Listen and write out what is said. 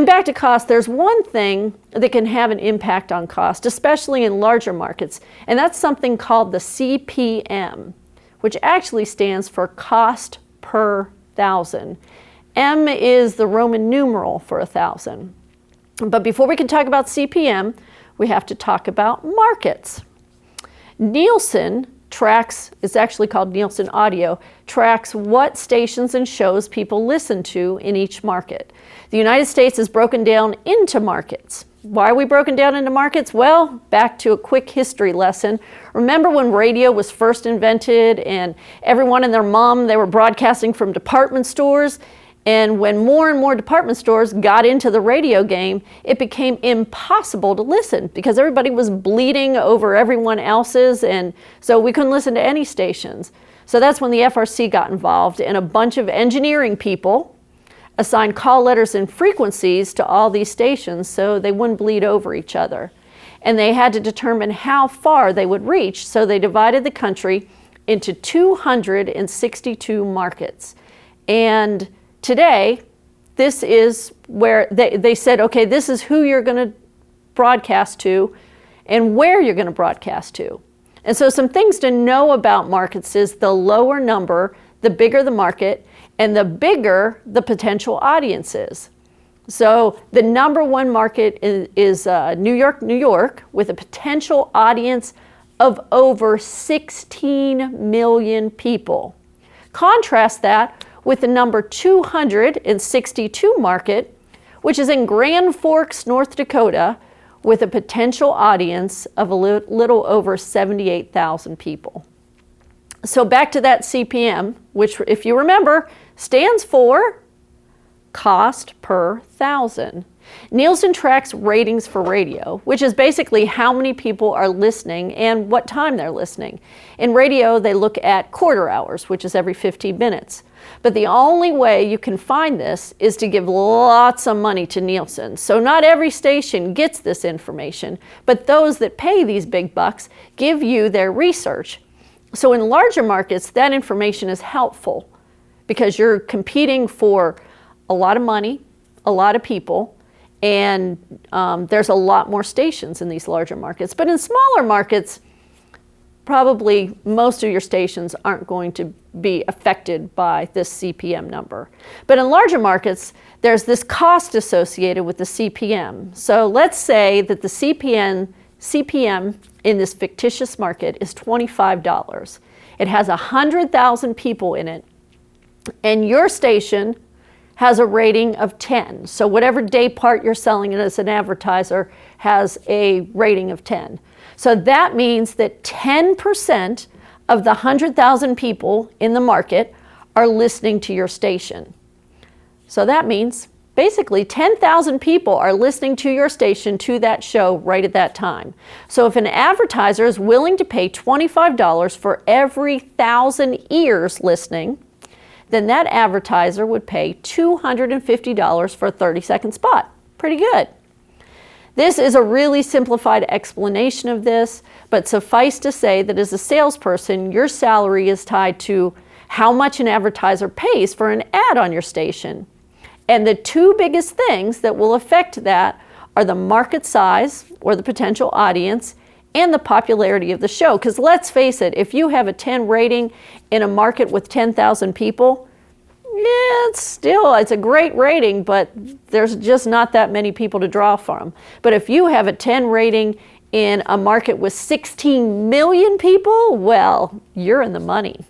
And back to cost, there's one thing that can have an impact on cost, especially in larger markets, and that's something called the CPM, which actually stands for cost per thousand. M is the Roman numeral for 1,000. But before we can talk about CPM, we have to talk about markets. Nielsen tracks, it's actually called Nielsen Audio, tracks what stations and shows people listen to in each market. The United States is broken down into markets. Why are we broken down into markets? Well, back to a quick history lesson. Remember when radio was first invented and everyone and their mom, they were broadcasting from department stores? And when more and more department stores got into the radio game, it became impossible to listen because everybody was bleeding over everyone else's, and so we couldn't listen to any stations. So that's when the FRC got involved, and a bunch of engineering people assigned call letters and frequencies to all these stations so they wouldn't bleed over each other. And they had to determine how far they would reach, so they divided the country into 262 markets. And today, this is where they said, okay, this is who you're going to broadcast to and where you're going to broadcast to. And so some things to know about markets is the lower number, the bigger the market, and the bigger the potential audience is. So the number one market is New York, with a potential audience of over 16 million people. Contrast that with the number 262 market, which is in Grand Forks, North Dakota, with a potential audience of a little over 78,000 people. So back to that CPM, which, if you remember, stands for cost per thousand. Nielsen tracks ratings for radio, which is basically how many people are listening and what time they're listening. In radio, they look at quarter hours, which is every 15 minutes. But the only way you can find this is to give lots of money to Nielsen. So not every station gets this information, but those that pay these big bucks give you their research. So in larger markets, that information is helpful because you're competing for a lot of money, a lot of people, and there's a lot more stations in these larger markets. But in smaller markets, probably most of your stations aren't going to be affected by this CPM number. But in larger markets, there's this cost associated with the CPM. So let's say that the CPM in this fictitious market is $25. It has 100,000 people in it, and your station has a rating of 10. So whatever day part you're selling it as an advertiser has a rating of 10. So that means that 10% of the 100,000 people in the market are listening to your station. So that means basically 10,000 people are listening to your station, to that show right at that time. So if an advertiser is willing to pay $25 for every 1,000 ears listening, then that advertiser would pay $250 for a 30-second spot. Pretty good. This is a really simplified explanation of this, but suffice to say that as a salesperson, your salary is tied to how much an advertiser pays for an ad on your station. And the two biggest things that will affect that are the market size, or the potential audience, and the popularity of the show. Because let's face it, if you have a 10 rating in a market with 10,000 people, yeah, it's a great rating, but there's just not that many people to draw from. But if you have a 10 rating in a market with 16 million people, well, you're in the money.